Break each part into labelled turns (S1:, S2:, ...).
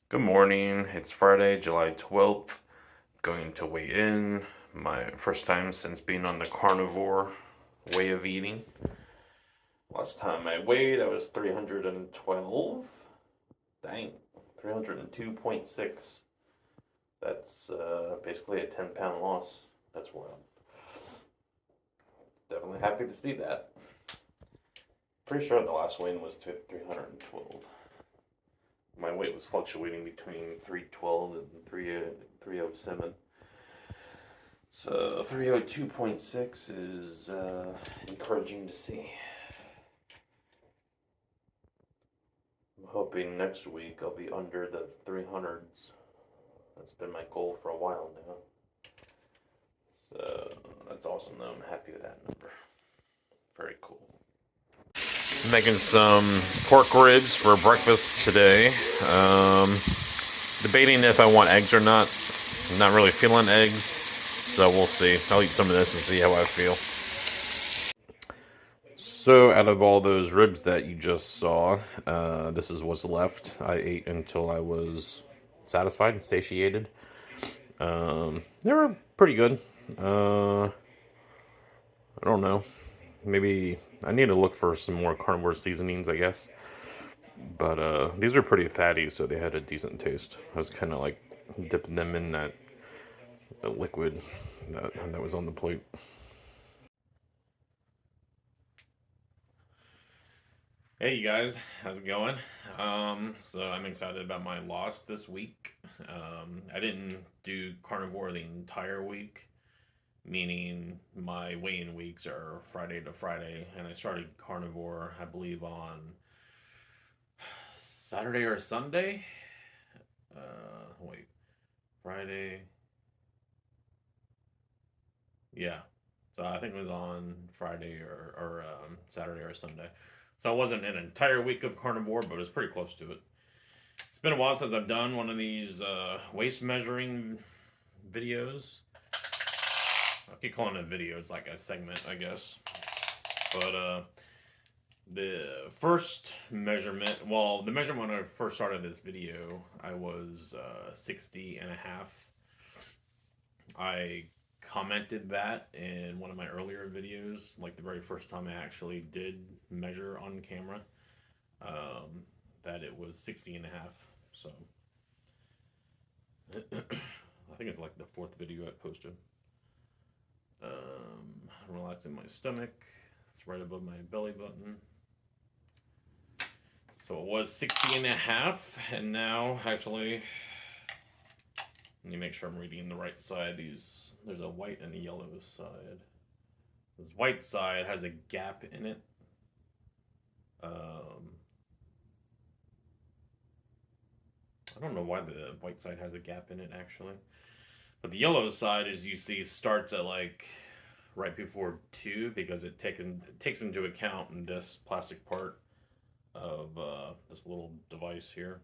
S1: Good morning. It's Friday, July 12th. Going to weigh in. My first time since being on the carnivore way of eating. Last time I weighed, I was 312. Dang, 302.6. That's basically a 10-pound loss. That's wild. Definitely happy to see that. Pretty sure the last weigh-in was 312. My weight was fluctuating between 312 and 307. So 302.6 is encouraging to see. I'm hoping next week I'll be under the 300s. That's been my goal for a while now. So that's awesome though. I'm happy with that number. Very cool. Making some pork ribs for breakfast today. Debating if I want eggs or not. I'm not really feeling eggs, so we'll see. I'll eat some of this and see how I feel. So, out of all those ribs that you just saw, this is what's left. I ate until I was satisfied and satiated. They were pretty good. I don't know. Maybe I need to look for some more carnivore seasonings, I guess. But these are pretty fatty, so they had a decent taste. I was kind of like dipping them in that liquid that was on the plate. Hey you guys, how's it going? So I'm excited about my loss this week. I didn't do carnivore the entire week, meaning my weigh-in weeks are Friday to Friday, and I started carnivore, I believe, on Saturday or Sunday. Wait, Friday. Yeah, so I think it was on Friday or Saturday or Sunday. So it wasn't an entire week of carnivore, but it was pretty close to it. It's been a while since I've done one of these waist measuring videos. I keep calling it videos, like a segment, I guess. But the first measurement, well, the measurement when I first started this video, I was 60 and a half. I commented that in one of my earlier videos, like the very first time I actually did measure on camera, that it was 60 and a half. So I think it's like the fourth video I posted. Relaxing my stomach. It's right above my belly button. So it was 60 and a half, and now actually, let me make sure I'm reading the right side. There's a white and a yellow side. This white side has a gap in it. I don't know why the white side has a gap in it actually. But the yellow side, as you see, starts at like right before 2 because it takes into account this plastic part of this little device here.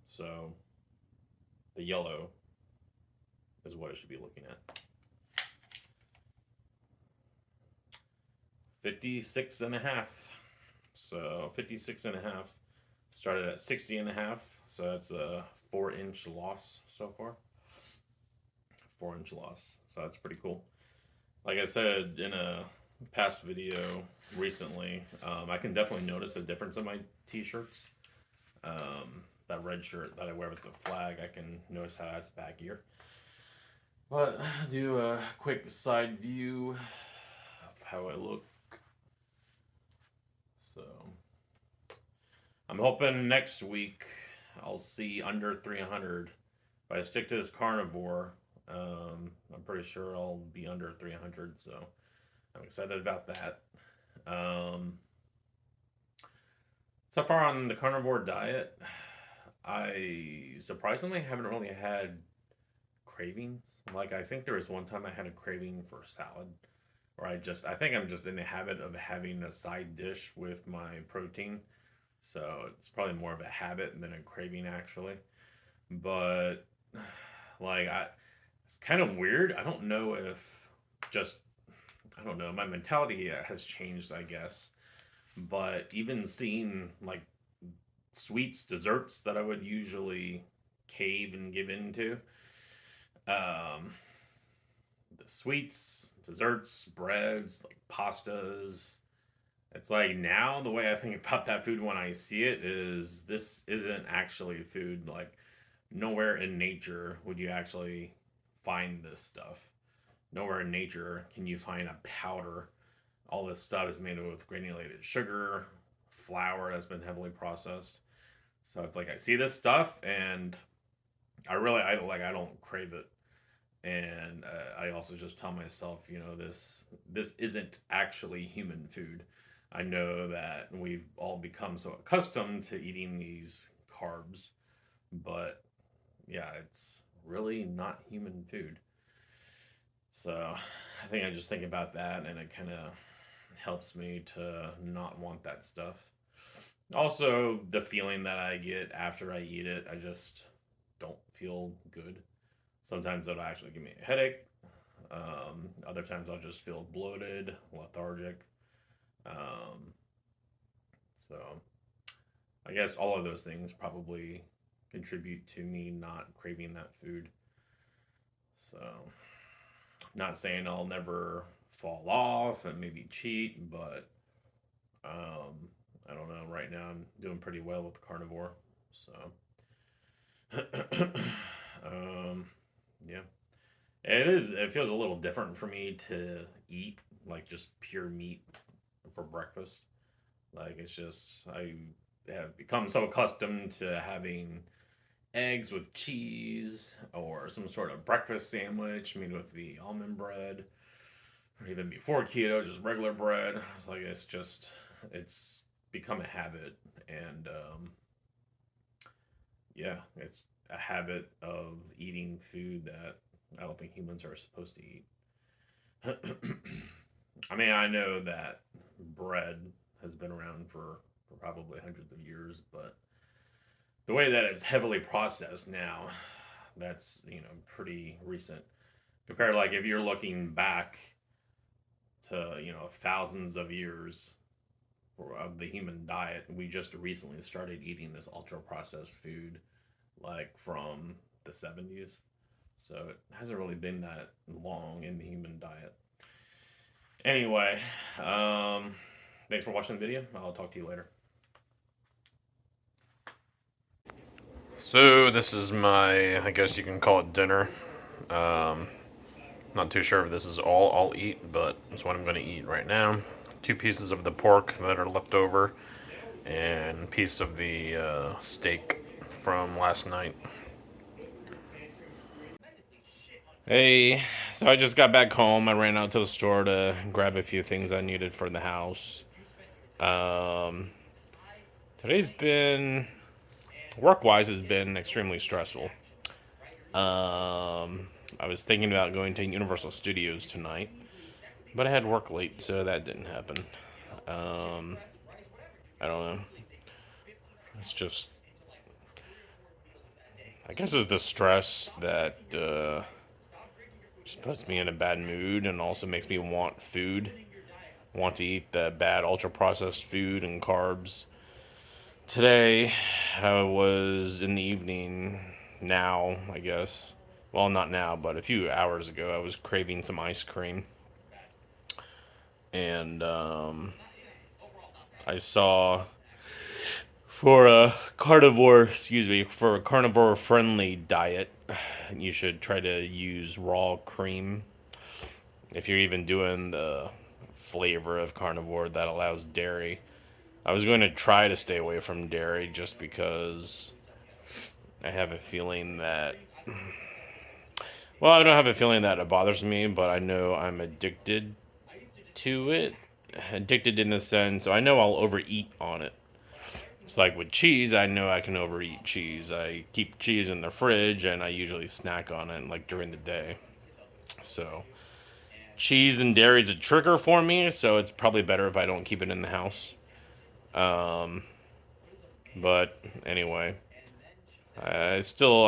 S1: So the yellow is what I should be looking at. 56 and a half. So 56 and a half. Started at 60 and a half. So that's a 4-inch loss so far. 4-inch loss. So that's pretty cool. Like I said in a past video recently, I can definitely notice the difference in my t-shirts. That red shirt that I wear with the flag, I can notice how that's baggier. But do a quick side view of how I look. So I'm hoping next week I'll see under 300. If I stick to this carnivore, I'm pretty sure I'll be under 300. So I'm excited about that. So far on the carnivore diet, I surprisingly haven't really had cravings. Like I think there was one time I had a craving for salad, or I think I'm just in the habit of having a side dish with my protein. So it's probably more of a habit than a craving actually. But like it's kind of weird. I don't know if just I don't know. My mentality has changed, I guess. But even seeing like sweets, desserts that I would usually cave and give into. Um, the sweets, desserts, breads, like pastas. It's like now the way I think about that food when I see it is this isn't actually food. Like nowhere in nature would you actually find this stuff. Nowhere in nature can you find a powder. All this stuff is made with granulated sugar, flour that's been heavily processed. So it's like I see this stuff and I don't crave it. And I also just tell myself, this isn't actually human food. I know that we've all become so accustomed to eating these carbs, but yeah, it's really not human food. So I think I just think about that and it kind of helps me to not want that stuff. Also, the feeling that I get after I eat it, I just don't feel good. Sometimes it'll actually give me a headache. Other times I'll just feel bloated, lethargic. Um, so I guess all of those things probably contribute to me not craving that food. So, not saying I'll never fall off and maybe cheat, but I don't know. Right now, I'm doing pretty well with carnivore. So, um, yeah, it is. It feels a little different for me to eat like just pure meat for breakfast. Like it's just I have become so accustomed to having eggs with cheese or some sort of breakfast sandwich made with the almond bread, or even before keto, just regular bread. It's like it's become a habit, and yeah, it's a habit of eating food that I don't think humans are supposed to eat. I mean, I know that bread has been around for probably hundreds of years, but the way that it's heavily processed now, that's pretty recent. Compared, like if you're looking back to thousands of years of the human diet, we just recently started eating this ultra processed food, like from the 70s. So it hasn't really been that long in the human diet. Anyway, thanks for watching the video. I'll talk to you later. So this is my, I guess you can call it dinner. Um, Not too sure if this is all I'll eat, but it's what I'm going to eat right now. 2 pieces of the pork that are left over, and a piece of the steak from last night. Hey, so I just got back home. I ran out to the store to grab a few things I needed for the house. Um, Today's been, work wise, has been extremely stressful. I was thinking about going to Universal Studios tonight, but I had work late, so that didn't happen. Um, I don't know. It's just, I guess, it's the stress that just puts me in a bad mood and also makes me want food, want to eat the bad ultra processed food and carbs. Today, I was in the evening, now, I guess. Well, not now, but a few hours ago, I was craving some ice cream. And I saw for a carnivore friendly diet, you should try to use raw cream. If you're even doing the flavor of carnivore that allows dairy, I was going to try to stay away from dairy just because I have a feeling that, well, I don't have a feeling that it bothers me, but I know I'm addicted to it. Addicted in the sense, so I know I'll overeat on it. It's like with cheese, I know I can overeat cheese. I keep cheese in the fridge and I usually snack on it like during the day. So, cheese and dairy is a trigger for me, so it's probably better if I don't keep it in the house. Um, but anyway, I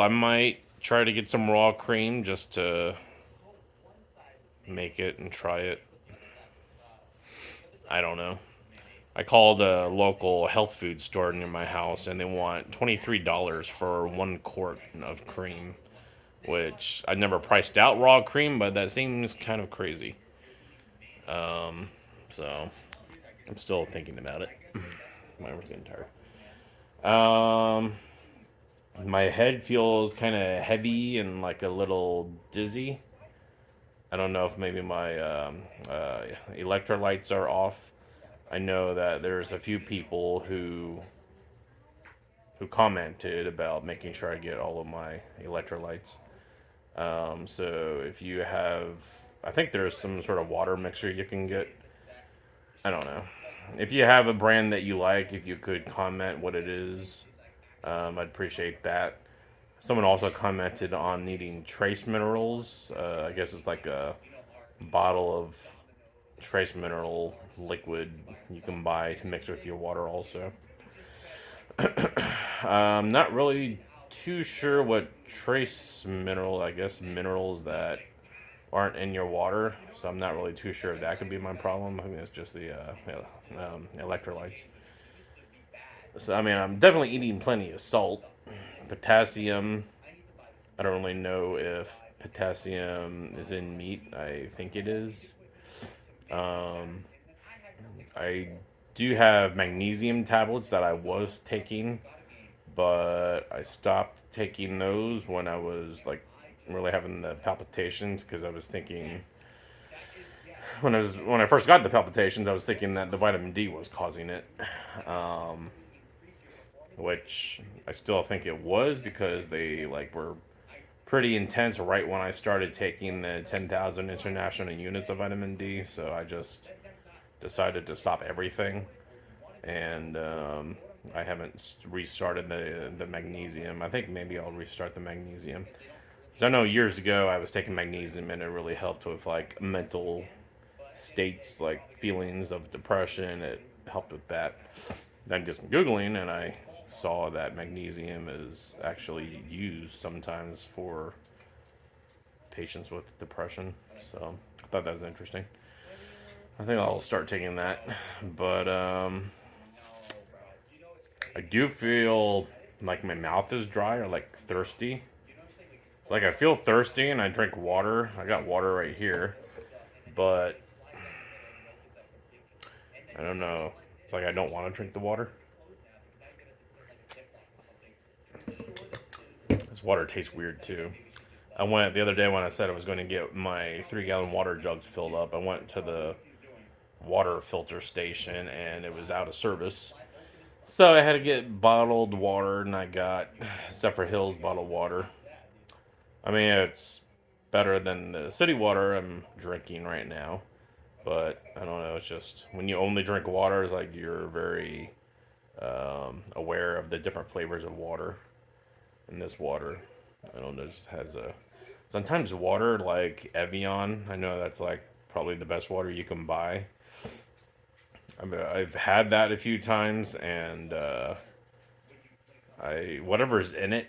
S1: might try to get some raw cream just to make it and try it. I don't know. I called a local health food store near my house, and they want $23 for 1 quart of cream, which I never priced out raw cream, but that seems kind of crazy. Um, so I'm still thinking about it. My arm's getting tired. My head feels kind of heavy and like a little dizzy. I don't know if maybe my electrolytes are off. I know that there's a few people who commented about making sure I get all of my electrolytes. So if you have, I think there's some sort of water mixer you can get. I don't know. If you have a brand that you like, if you could comment what it is, I'd appreciate that. Someone also commented on needing trace minerals. I guess it's like a bottle of trace mineral liquid you can buy to mix with your water also. Not really too sure what trace mineral, I guess minerals that aren't in your water. So I'm not really too sure if that could be my problem. I think it's just the electrolytes. So I mean, I'm definitely eating plenty of salt, potassium. I don't really know if potassium is in meat. I think it is. Um, I do have magnesium tablets that I was taking, but I stopped taking those when I was like really having the palpitations because I was thinking when I first got the palpitations, I was thinking that the vitamin D was causing it, um, which I still think it was because they like were pretty intense right when I started taking the 10,000 international units of vitamin D. So I just decided to stop everything, and I haven't restarted the magnesium. I think maybe I'll restart the magnesium. So I know years ago I was taking magnesium and it really helped with like mental states, like feelings of depression. It helped with that. Then just googling and I saw that magnesium is actually used sometimes for patients with depression. So I thought that was interesting. I think I'll start taking that. But I do feel like my mouth is dry or like thirsty. It's like I feel thirsty and I drink water. I got water right here, but I don't know. It's like I don't want to drink the water. This water tastes weird too. I went the other day when I said I was going to get my 3 gallon water jugs filled up. I went to the water filter station and it was out of service. So I had to get bottled water and I got Zephyr Hills bottled water. I mean, it's better than the city water I'm drinking right now. But I don't know. It's just when you only drink water, it's like you're very aware of the different flavors of water. And this water, I don't know, just has a. Sometimes water like Evian, I know that's like probably the best water you can buy. I mean, I've had that a few times, and I whatever's in it,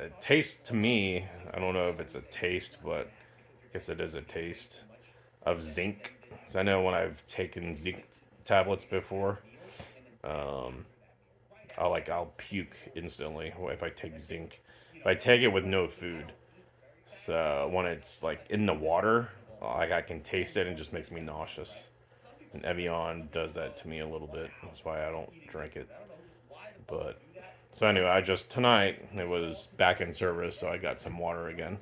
S1: it tastes to me. I don't know if it's a taste, but I guess it is a taste of zinc. So I know when I've taken zinc tablets before, um, I'll puke instantly if I take zinc. If I take it with no food, so when it's like in the water, like I can taste it and it just makes me nauseous. And Evian does that to me a little bit. That's why I don't drink it. But so anyway, I just tonight it was back in service, so I got some water again.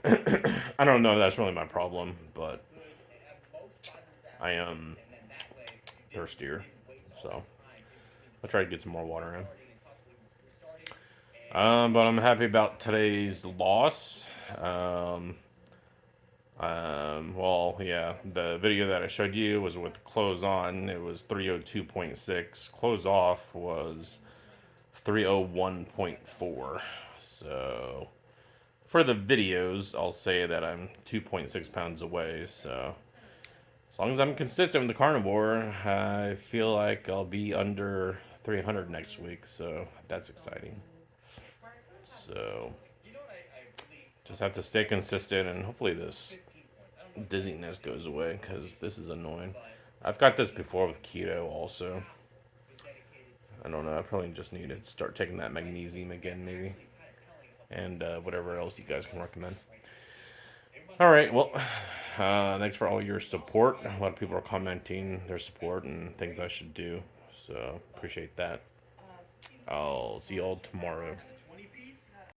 S1: I don't know if that's really my problem, but I am thirstier, so I'll try to get some more water in. But I'm happy about today's loss. Um, well, yeah, the video that I showed you was with clothes on. It was 302.6. Clothes off was 301.4. So for the videos, I'll say that I'm 2.6 pounds away. So as long as I'm consistent with the carnivore, I feel like I'll be under 300 next week. So that's exciting. So just have to stay consistent and hopefully this dizziness goes away because this is annoying. I've got this before with keto also. I don't know. I probably just need to start taking that magnesium again, maybe, and whatever else you guys can recommend. All right. Well, thanks for all your support. A lot of people are commenting their support and things I should do. So appreciate that. I'll see you all tomorrow.